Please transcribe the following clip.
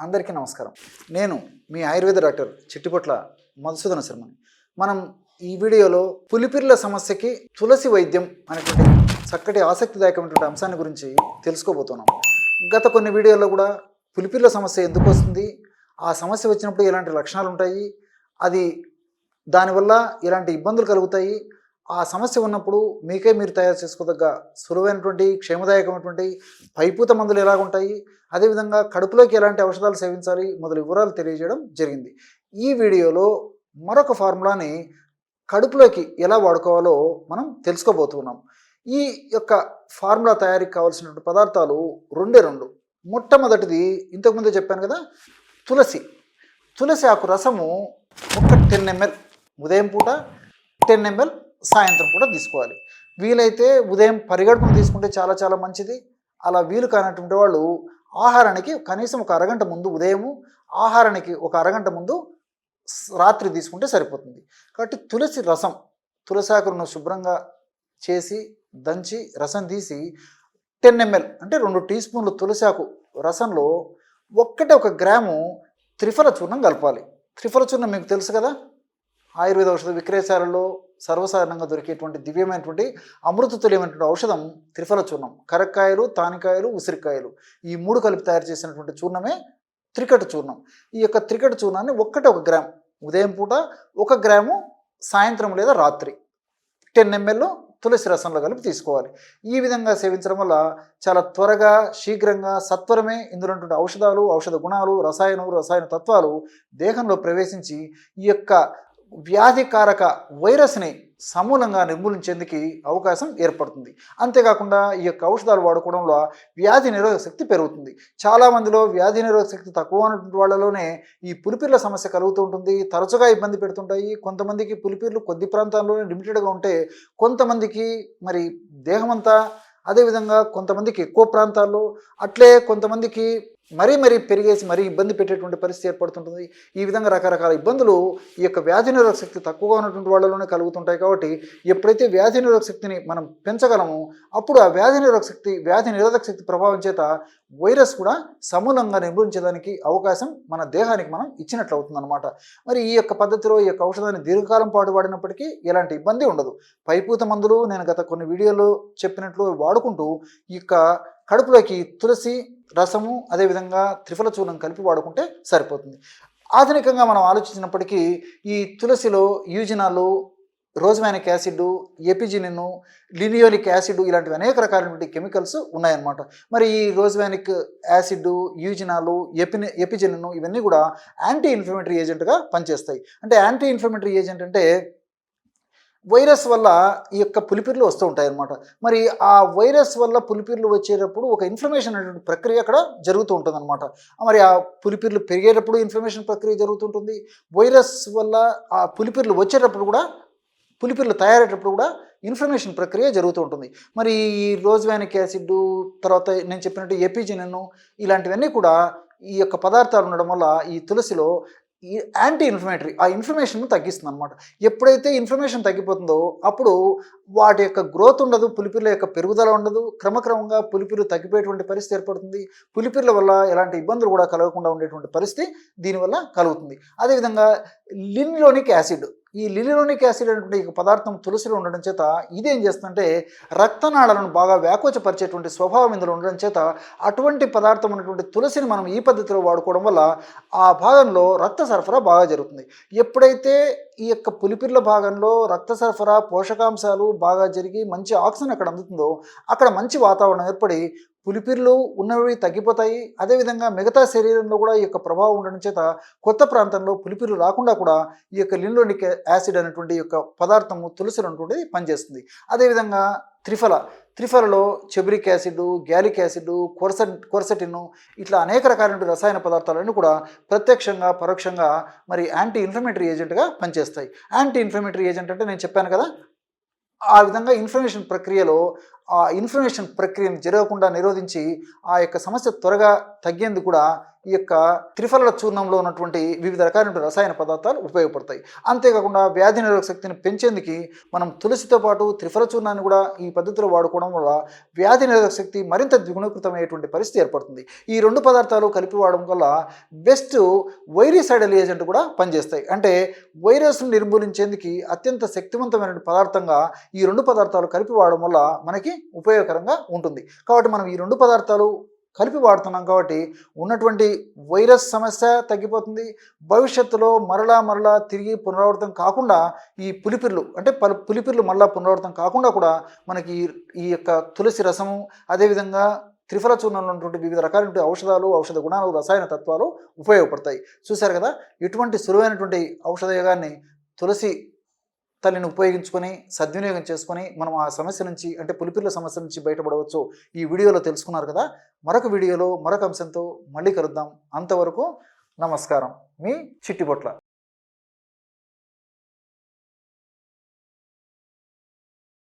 అందరికీ నమస్కారం. నేను మీ ఆయుర్వేద డాక్టర్ చిట్టిపొట్ల మధుసూదన శర్మని. మనం ఈ వీడియోలో పులిపిర్ల సమస్యకి తులసి వైద్యం అనేటువంటి చక్కటి ఆసక్తిదాయకమైనటువంటి అంశాన్ని గురించి తెలుసుకోబోతున్నాం. గత కొన్ని వీడియోల్లో కూడా పులిపిర్ల సమస్య ఎందుకు వస్తుంది, ఆ సమస్య వచ్చినప్పుడు ఎలాంటి లక్షణాలు ఉంటాయి, అది దానివల్ల ఎలాంటి ఇబ్బందులు కలుగుతాయి, ఆ సమస్య ఉన్నప్పుడు మీకే మీరు తయారు చేసుకోదగ్గ సులువైనటువంటి క్షేమదాయకమైనటువంటి పైపూత మందులు ఎలాగుంటాయి, అదేవిధంగా కడుపులోకి ఎలాంటి ఔషధాలు సేవించాలి మొదలు వివరాలు తెలియజేయడం జరిగింది. ఈ వీడియోలో మరొక ఫార్ములాని కడుపులోకి ఎలా వాడుకోవాలో మనం తెలుసుకోబోతున్నాం. ఈ యొక్క ఫార్ములా తయారీకి కావాల్సినటువంటి పదార్థాలు రెండు. మొట్టమొదటిది ఇంతకుముందే చెప్పాను కదా, తులసి ఆకు రసము ఒక 10 ml ఉదయం పూట, 10 ml సాయంత్రం పూట తీసుకోవాలి. వీలైతే ఉదయం పరిగడుపును తీసుకుంటే చాలా చాలా మంచిది. అలా వీలు కానటువంటి వాళ్ళు ఆహారానికి కనీసం ఒక అరగంట ముందు ఉదయము, ఆహారానికి ఒక అరగంట ముందు రాత్రి తీసుకుంటే సరిపోతుంది. కాబట్టి తులసి ఆకును శుభ్రంగా చేసి దంచి రసం తీసి 10 ml అంటే 2 టీ స్పూన్లు తులసి ఆకు రసంలో 1 గ్రాము త్రిఫల చూర్ణం కలపాలి. త్రిఫల చూర్ణం మీకు తెలుసు కదా, ఆయుర్వేద ఔషధ విక్రయశాలలో సర్వసాధారణంగా దొరికేటువంటి దివ్యమైనటువంటి అమృతతుల్యమైనటువంటి ఔషధం త్రిఫల చూర్ణం. కరక్కాయలు, తానికాయలు, ఉసిరికాయలు ఈ 3 కలిపి తయారు చేసినటువంటి చూర్ణమే త్రికట చూర్ణం. ఈ యొక్క త్రికట చూర్ణాన్ని 1 గ్రామ్ ఉదయం పూట, 1 గ్రాము సాయంత్రం లేదా రాత్రి 10 ml తులసి రసంలో కలిపి తీసుకోవాలి. ఈ విధంగా సేవించడం వల్ల చాలా త్వరగా, శీఘ్రంగా, సత్వరమే ఇందులో ఉన్నటువంటి ఔషధాలు, ఔషధ గుణాలు, రసాయన తత్వాలు దేహంలో ప్రవేశించి ఈ యొక్క వ్యాధికారక వైరస్ని సమూలంగా నిర్మూలించేందుకు అవకాశం ఏర్పడుతుంది. అంతేకాకుండా ఈ యొక్క ఔషధాలు వాడుకోవడంలో వ్యాధి నిరోధక శక్తి పెరుగుతుంది. చాలామందిలో వ్యాధి నిరోధక శక్తి తక్కువ ఉన్నటువంటి వాళ్ళలోనే ఈ పులిపిర్ల సమస్య కలుగుతూ ఉంటుంది, తరచుగా ఇబ్బంది పెడుతుంటాయి. కొంతమందికి పులిపిర్లు కొద్ది ప్రాంతాల్లోనే లిమిటెడ్గా ఉంటే, కొంతమందికి మరి దేహమంతా, అదేవిధంగా కొంతమందికి ఎక్కువ ప్రాంతాల్లో, అట్లే కొంతమందికి మరీ పెరిగేసి మరీ ఇబ్బంది పెట్టేటువంటి పరిస్థితి ఏర్పడుతుంటుంది. ఈ విధంగా రకరకాల ఇబ్బందులు ఈ యొక్క వ్యాధి నిరోధక శక్తి తక్కువగా ఉన్నటువంటి వాళ్ళలోనే కలుగుతుంటాయి. కాబట్టి ఎప్పుడైతే వ్యాధి నిరోధక శక్తిని మనం పెంచగలమో అప్పుడు ఆ వ్యాధి నిరోధక శక్తి ప్రభావం చేత వైరస్ కూడా సమూలంగా నిర్మూలించడానికి అవకాశం మన దేహానికి మనం ఇచ్చినట్లు అవుతుందన్నమాట. మరి ఈ యొక్క పద్ధతిలో ఈ యొక్క ఔషధాన్ని దీర్ఘకాలం పాటు వాడినప్పటికీ ఎలాంటి ఇబ్బంది ఉండదు. పైపూత మందులు నేను గత కొన్ని వీడియోలో చెప్పినట్లు వాడుకుంటూ ఈ యొక్క కడుపులోకి తులసి రసము, అదేవిధంగా త్రిఫల చూర్ణం కలిపి వాడుకుంటే సరిపోతుంది. ఆధునికంగా మనం ఆలోచించినప్పటికీ ఈ తులసిలో యూజినాలు, రోజ్మానిక్ యాసిడ్, ఎపిజినిన్, లినియోలిక్ యాసిడ్ ఇలాంటివి అనేక రకాలైనటువంటి కెమికల్స్ ఉన్నాయన్నమాట. మరి ఈ రోజ్మానిక్ యాసిడ్, యూజినాలు, ఎపిజినిన్ ఇవన్నీ కూడా యాంటీ ఇన్ఫ్లమేటరీ ఏజెంట్గా పనిచేస్తాయి. అంటే యాంటీ ఇన్ఫ్లమేటరీ ఏజెంట్ అంటే వైరస్ వల్ల ఈ యొక్క పులిపిర్లు వస్తూ ఉంటాయి అన్నమాట. మరి ఆ వైరస్ వల్ల పులిపిర్లు వచ్చేటప్పుడు ఒక ఇన్ఫ్లమేషన్ అనేటువంటి ప్రక్రియ అక్కడ జరుగుతూ ఉంటుంది అనమాట. మరి ఆ పులిపిర్లు పెరిగేటప్పుడు ఇన్ఫ్లమేషన్ ప్రక్రియ జరుగుతుంటుంది. వైరస్ వల్ల ఆ పులిపిర్లు వచ్చేటప్పుడు కూడా, పులిపిర్లు తయారయ్యేటప్పుడు కూడా ఇన్ఫ్లమేషన్ ప్రక్రియ జరుగుతూ ఉంటుంది. మరి ఈ రోజ్వానిక్ యాసిడ్, తర్వాత నేను చెప్పినట్టు ఎపిజినిన్ ఇలాంటివన్నీ కూడా ఈ యొక్క పదార్థాలు ఉండడం వల్ల ఈ తులసిలో ఈ యాంటీ ఇన్ఫ్లమేటరీ ఆ ఇన్ఫ్లమేషన్ తగ్గిస్తుంది అనమాట. ఎప్పుడైతే ఇన్ఫ్లమేషన్ తగ్గిపోతుందో అప్పుడు వాటి యొక్క గ్రోత్ ఉండదు, పులిపిర్ల యొక్క పెరుగుదల ఉండదు. క్రమక్రమంగా పులిపిర్లు తగ్గిపోయేటువంటి పరిస్థితి ఏర్పడుతుంది. పులిపిర్ల వల్ల ఎలాంటి ఇబ్బందులు కూడా కలగకుండా ఉండేటువంటి పరిస్థితి దీనివల్ల కలుగుతుంది. అదేవిధంగా లినిలోనిక్ యాసిడ్, ఈ లినిలోనిక్ యాసిడ్ అనేటువంటి పదార్థం తులసిలో ఉండడం చేత ఇదేం చేస్తుందంటే రక్తనాళాలను బాగా వ్యాకోచపరిచేటువంటి స్వభావం ఇందులో ఉండడం చేత అటువంటి పదార్థం ఉన్నటువంటి తులసిని మనం ఈ పద్ధతిలో వాడుకోవడం వల్ల ఆ భాగంలో రక్త సరఫరా బాగా జరుగుతుంది. ఎప్పుడైతే ఈ యొక్క పులిపిర్ల భాగంలో రక్త సరఫరా, పోషకాంశాలు బాగా జరిగి మంచి ఆక్సిజన్ అక్కడ అందుతుందో అక్కడ మంచి వాతావరణం ఏర్పడి పులిపిర్లు ఉన్నవి తగ్గిపోతాయి. అదేవిధంగా మిగతా శరీరంలో కూడా ఈ యొక్క ప్రభావం ఉండడం చేత కొత్త ప్రాంతంలో పులిపిర్లు రాకుండా కూడా ఈ యొక్క లినిలోనిక్ యాసిడ్ అనేటువంటి యొక్క పదార్థము తులసిలో ఉన్నటువంటిది పనిచేస్తుంది. అదేవిధంగా త్రిఫలలో చెబురిక్ యాసిడ్, గ్యాలిక్ యాసిడ్, కొర్సెటిన్ ఇట్లా అనేక రకాలైన రసాయన పదార్థాలన్నీ కూడా ప్రత్యక్షంగా, పరోక్షంగా మరి యాంటీ ఇన్ఫ్లమేటరీ ఏజెంట్గా పనిచేస్తాయి. యాంటీ ఇన్ఫ్లమేటరీ ఏజెంట్ అంటే నేను చెప్పాను కదా, ఆ విధంగా ఇన్ఫ్లమేషన్ ప్రక్రియలో ఆ ఇన్ఫ్లమేషన్ ప్రక్రియను జరగకుండా నిరోధించి ఆ యొక్క సమస్య త్వరగా తగ్గేందుకు కూడా ఈ యొక్క త్రిఫల చూర్ణంలో ఉన్నటువంటి వివిధ రకాలైన రసాయన పదార్థాలు ఉపయోగపడతాయి. అంతేకాకుండా వ్యాధి నిరోధక శక్తిని పెంచేందుకు మనం తులసితో పాటు త్రిఫల చూర్ణాన్ని కూడా ఈ పద్ధతిలో వాడుకోవడం వల్ల వ్యాధి నిరోధక శక్తి మరింత ద్విగుణీకృతమయ్యేటువంటి పరిస్థితి ఏర్పడుతుంది. ఈ రెండు పదార్థాలు కలిపి వాడడం వల్ల బెస్ట్ వైరిసైడల్ ఏజెంట్ కూడా పనిచేస్తాయి. అంటే వైరస్ను నిర్మూలించేందుకు అత్యంత శక్తివంతమైన పదార్థంగా ఈ రెండు పదార్థాలు కలిపి వాడడం వల్ల మనకి ఉపయోగకరంగా ఉంటుంది. కాబట్టి మనం ఈ రెండు పదార్థాలు కలిపి వాడుతున్నాం కాబట్టి ఉన్నటువంటి వైరస్ సమస్య తగ్గిపోతుంది. భవిష్యత్తులో మరలా తిరిగి పునరావృతం కాకుండా ఈ పులిపిర్లు మళ్ళా పునరావృతం కాకుండా కూడా మనకి ఈ యొక్క తులసి రసము, అదేవిధంగా త్రిఫల చూర్ణంలో ఉన్నటువంటి వివిధ రకాలైన ఔషధాలు, ఔషధ గుణాలు, రసాయన తత్వాలు ఉపయోగపడతాయి. చూశారు కదా, ఇటువంటి సులువైనటువంటి ఔషధయోగాన్ని తులసి తల్లిని ఉపయోగించుకొని సద్వినియోగం చేసుకొని మనం ఆ సమస్య నుంచి, అంటే పులిపిర్ల సమస్య నుంచి బయటపడవచ్చు. ఈ వీడియోలో తెలుసుకున్నారు కదా. మరొక వీడియోలో మరొక అంశంతో మళ్ళీ కలుద్దాం. అంతవరకు నమస్కారం. మీ చిట్టిపొట్ల.